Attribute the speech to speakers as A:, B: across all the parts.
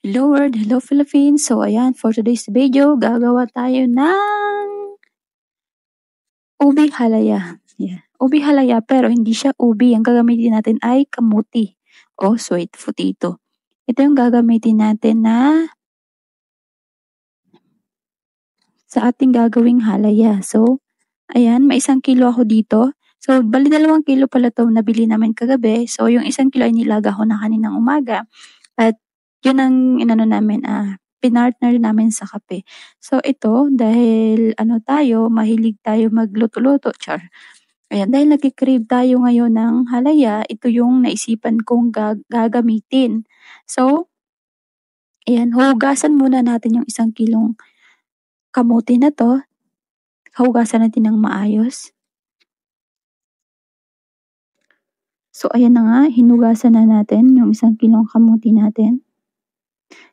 A: Hello world, hello Philippines. So ayan, for today's video, gagawa tayo ng ubi halaya. Yeah. Ubi halaya pero hindi siya ubi. Ang gagamitin natin ay kamuti o sweet potato. Ito yung gagamitin natin sa ating gagawing halaya. So, ayan, may 1 kilo ako dito. So, bali 2 kilo pala to nabili namin kagabi. So, yung 1 kilo ay nilaga ko na kaninang umaga. At yun ang inano namin, pinartner namin sa kape. So ito, dahil mahilig tayo magluto-luto, char. Ayan, dahil nagki-crave tayo ngayon ng halaya, ito yung naisipan kong gagamitin. So, ayan, hugasan muna natin yung 1 kilong kamuti na to. Hugasan natin ng maayos. So, ayan na nga, hinugasan na natin yung 1 kilong kamuti natin.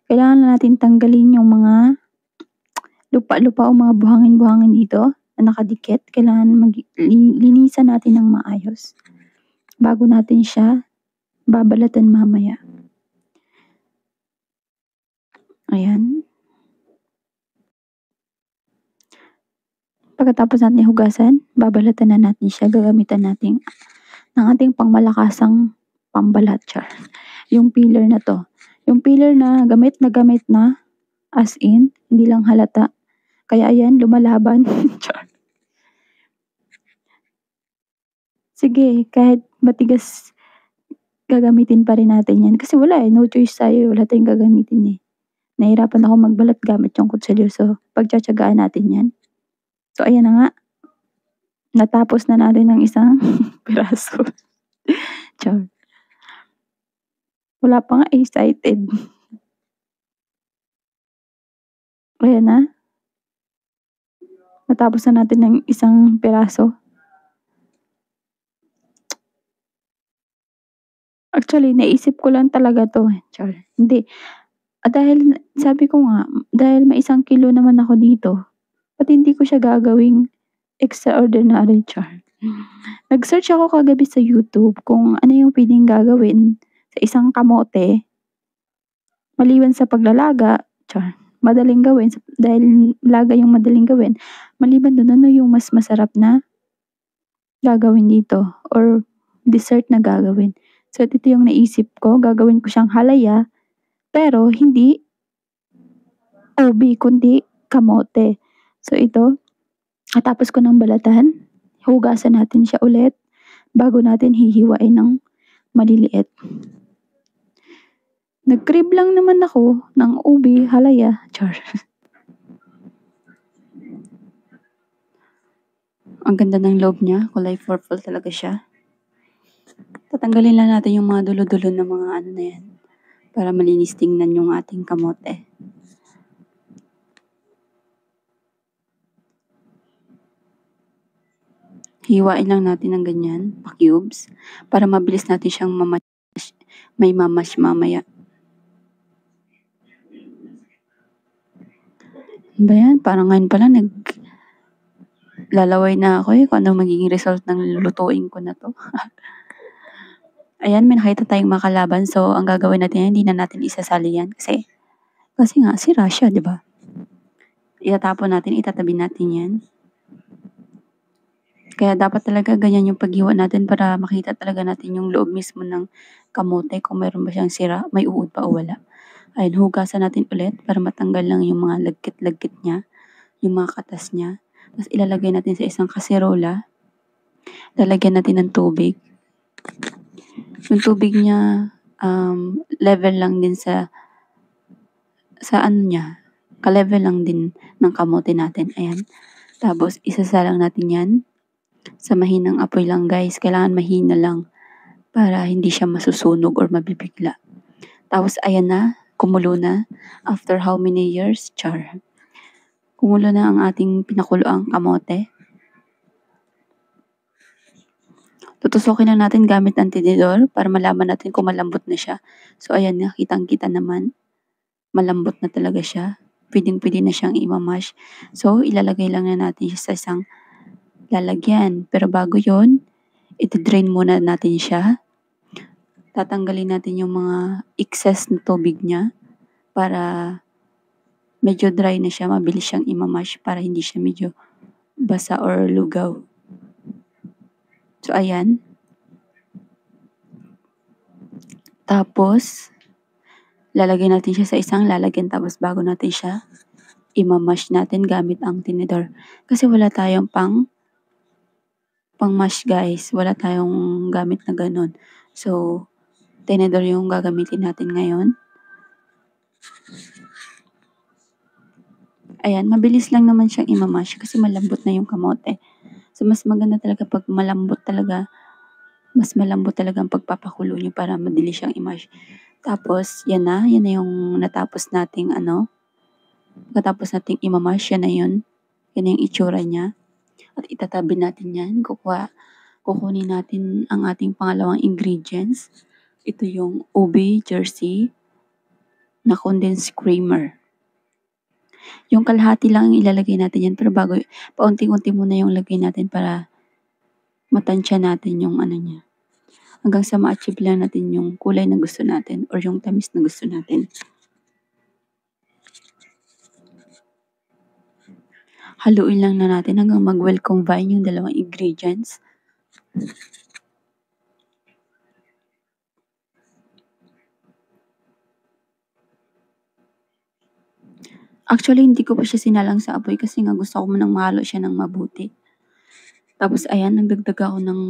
A: Kailangan na natin tanggalin yung mga lupa-lupa o mga buhangin-buhangin dito na nakadikit. Kailangan linisan natin ng maayos bago natin siya babalatan mamaya. Ayan. Pagkatapos natin hugasan, babalatan na natin siya. Gagamitan natin ng ating pangmalakasang pambalat. Yung peeler na to. Yung peeler na gamit na as in, hindi lang halata. Kaya ayan, lumalaban. Sige, kahit matigas, gagamitin pa rin natin yan. Kasi wala no choice tayo. Wala tayong gagamitin eh. Nahirapan ako magbalat gamit yung kutsilyo. So, pagtsatsagaan natin yan. So, ayan na nga. Natapos na natin ng isang piraso. Char. Wala pa nga excited. Ayan na. Natapos na natin ng isang piraso. Actually, naisip ko lang talaga to. Char. Hindi. Dahil, sabi ko nga, dahil may 1 kilo naman ako dito, ba't hindi ko siya gagawing extraordinary, char. Nag-search ako kagabi sa YouTube kung ano yung pwedeng gagawin sa isang kamote. Maliban sa paglalaga, char. Madaling gawin dahil laga yung madaling gawin. Maliban doon, ano yung mas masarap na gagawin dito or dessert na gagawin. So, ito yung naisip ko. Gagawin ko siyang halaya pero hindi ubi kundi kamote. So, ito, tapos ko ng balatan, hugasan natin siya ulit bago natin hihiwain ng maliliit. Nag-crave lang naman ako ng ubi halaya. Char. Ang ganda ng loob niya. Kulay purple talaga siya. Tatanggalin lang natin yung mga dulo-dulo na mga ano na yan para malinis tingnan yung ating kamote. Hiwain lang natin ng ganyan, pa-cubes, para mabilis natin siyang may mamash mamaya. Ba yan? Parang ngayon pala lalaway na ako kung ano magiging result ng lulutuin ko na to. Ayan, may nakita tayong makalaban. So, ang gagawin natin, hindi na natin isasali yan. Kasi nga, sira siya, di ba? Itatapon natin, itatabi natin yan. Kaya dapat talaga ganyan yung paghiwa natin para makita talaga natin yung loob mismo ng kamote kung mayroon ba siyang sira, may uod pa o wala. Ayun, hugasan natin ulit para matanggal lang yung mga lagkit-lagkit niya, yung mga katas niya. Tapos ilalagay natin sa isang kaserola. Lalagyan natin ng tubig. Yung tubig niya, level lang din sa ano niya, ka-level lang din ng kamote natin. Ayan. Tapos, isasalang natin yan sa mahinang apoy lang, guys. Kailangan mahina lang para hindi siya masusunog or mabibigla. Tapos, ayan na. Kumulo na. After how many years? Char. Kumulo na ang ating pinakuloang kamote. Tutusukin na natin gamit ang tinidor para malaman natin kung malambot na siya. So, ayan na. Kitang-kita naman. Malambot na talaga siya. Pwedeng-pwede na siyang imamash. So, ilalagay lang na natin siya sa isang lalagyan. Pero bago yon, iti-drain muna natin siya. Tatanggalin natin yung mga excess na tubig niya para medyo dry na siya, mabilis siyang imamash para hindi siya medyo basa or lugaw. So, ayan. Tapos, lalagay natin siya sa isang lalagyan tapos bago natin siya imamash natin gamit ang tinidor. Kasi wala tayong pang-mash guys. Wala tayong gamit na ganun. So, tinidor yung gagamitin natin ngayon. Ayan, mabilis lang naman siyang imamash kasi malambot na yung kamote. So, mas maganda talaga pag malambot talaga. Mas malambot talaga ang pagpapakulo nyo para madali siyang imash. Tapos, yan na yung natapos nating pagkatapos nating imamash, yan na yun. Yan na yung itsura niya. At itatabi natin yan. Kukunin natin ang ating pangalawang ingredients. Ito yung ube jersey na condensed creamer. Yung kalahati lang ang ilalagay natin yan, pero bago, paunti-unti muna yung lagay natin para matansya natin yung niya. Hanggang sa ma-achieve lang natin yung kulay na gusto natin or yung tamis na gusto natin. Haluin lang na natin hanggang mag-well combine yung dalawang ingredients. Actually, hindi ko pa siya sinalang sa apoy kasi nga gusto ko munang mahalo siya ng mabuti. Tapos, ayan, nagdagdag ako ng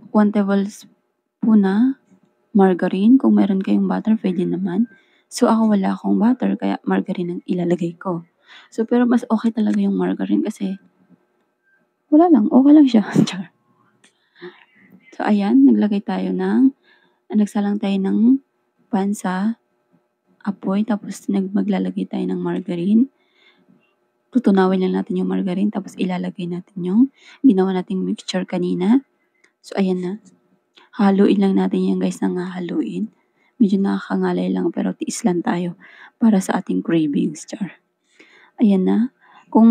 A: 1 tablespoon na margarine. Kung meron kayong butter, pwede naman. So, ako wala akong butter, kaya margarine ang ilalagay ko. So, pero mas okay talaga yung margarine kasi wala lang, okay lang siya. So, ayan, nagsalang tayo ng pan sa apoy, tapos maglalagay tayo ng margarine. Tutunawin lang natin yung margarine, tapos ilalagay natin yung ginawa nating mixture kanina. So, ayan na. Haluin lang natin yan guys, nang haluin. Medyo nakakangalay lang, pero tiis lang tayo para sa ating cravings, char. Ayan na. Kung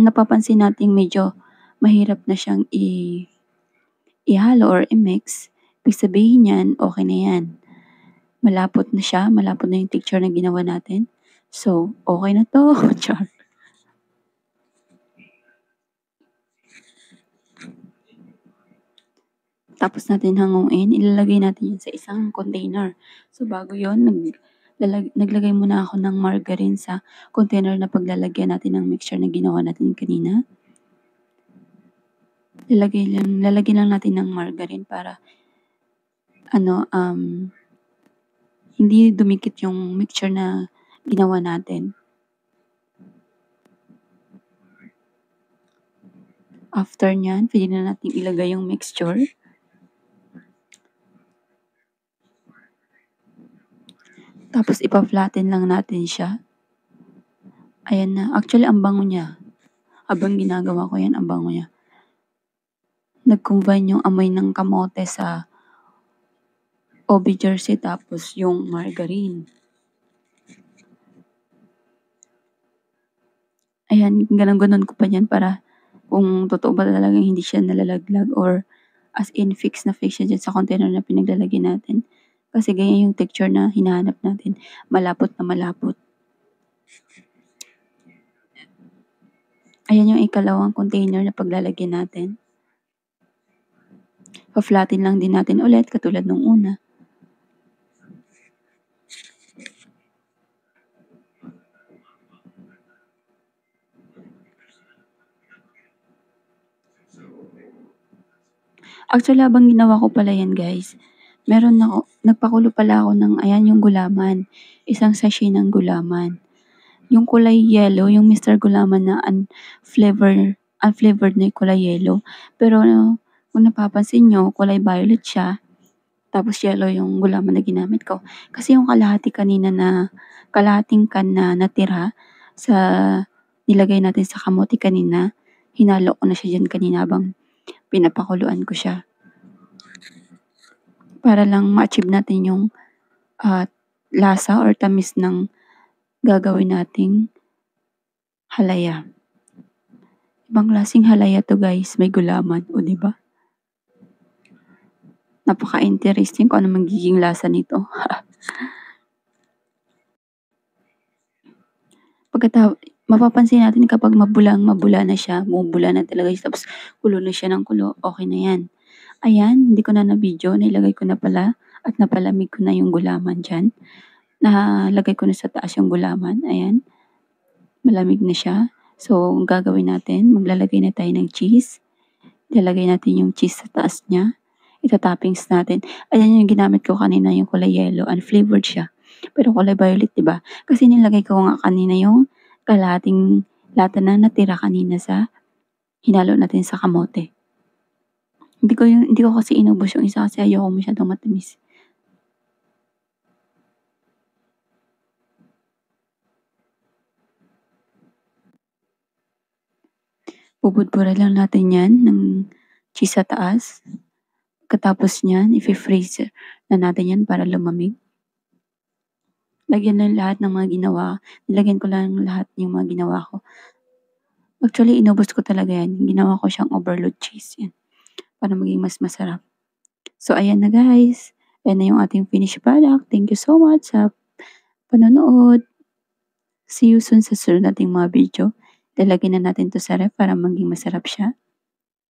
A: napapansin natin medyo mahirap na siyang ihalo or i-mix, ibig sabihin yan, okay na yan. Malapot na siya, malapot na yung texture na ginawa natin. So, okay na to, char. Tapos natin hanguin, ilalagay natin yun sa isang container. So, bago yun, naglagay muna ako ng margarine sa container na paglalagyan natin ng mixture na ginawa natin kanina. Lalagyan lang natin ng margarine para hindi dumikit yung mixture na ginawa natin. After nyan, pwede na natin ilagay yung mixture. Tapos ipa-flatten lang natin siya. Ayan na. Actually, ang bango niya. Habang ginagawa ko yan, ang bango niya. Nag-combine yung amoy ng kamote sa ube jersey tapos yung margarine. Ayan, ganun-ganon ko pa yan para kung totoo ba talagang hindi siya nalalaglag or as in fix na fix siya dyan sa container na pinaglalagay natin. Kasi ganyan yung texture na hinahanap natin. Malapot na malapot. Ayan yung ikalawang container na paglalagyan natin. Pa-flatten lang din natin ulit katulad nung una. Actually, habang ginawa ko pala yan guys, nagpakulo pala ako ng ayan yung gulaman. Isang sachet ng gulaman. Yung kulay yellow, yung Mr. Gulaman na unflavored na kulay yellow. Pero kung napapansin nyo, kulay violet siya. Tapos yellow yung gulaman na ginamit ko. Kasi yung kalahating can na natira sa nilagay natin sa kamote kanina, hinalo ko na siya dyan kanina habang pinapakuluan ko siya. Para lang ma-achieve natin yung lasa or tamis ng gagawin nating halaya. Ibang klaseng halaya to guys, may gulaman, o diba? Napaka-interesting kung ano magiging lasa nito. mapapansin natin kapag mabula na siya, bumubula na talaga siya, tapos kulo na siya ng kulo, okay na yan. Ayan, hindi ko na na-video, nilagay ko na pala at napalamig ko na yung gulaman dyan. Nalagay ko na sa taas yung gulaman, ayan. Malamig na siya. So, ang gagawin natin, maglalagay na tayo ng cheese. Ilalagay natin yung cheese sa taas niya. Ita-toppings natin. Ayan yung ginamit ko kanina, yung kulay yellow, unflavored siya. Pero kulay violet, 'di ba? Kasi nilagay ko nga kanina yung kalahating lata na natira kanina sa hinalo natin sa kamote. Hindi ko kasi inubos yung isa kasi ayoko masyadong matamis. Bubudburan lang natin 'yan ng cheese sa taas. Pagkatapos niyan, ifi-freezer na natin 'yan para lumamig. Lagyan ng lahat ng mga ginawa. Nilagyan ko lang lahat yung mga ginawa ko. Actually, inubos ko talaga 'yan. Ginawa ko siyang overload cheese 'yan, para maging mas masarap. So, ayan na guys. Ayan na yung ating finished product. Thank you so much sa panonood. See you soon sa sunod nating mga video. Lalagyan na natin 'to sa ref para maging masarap siya.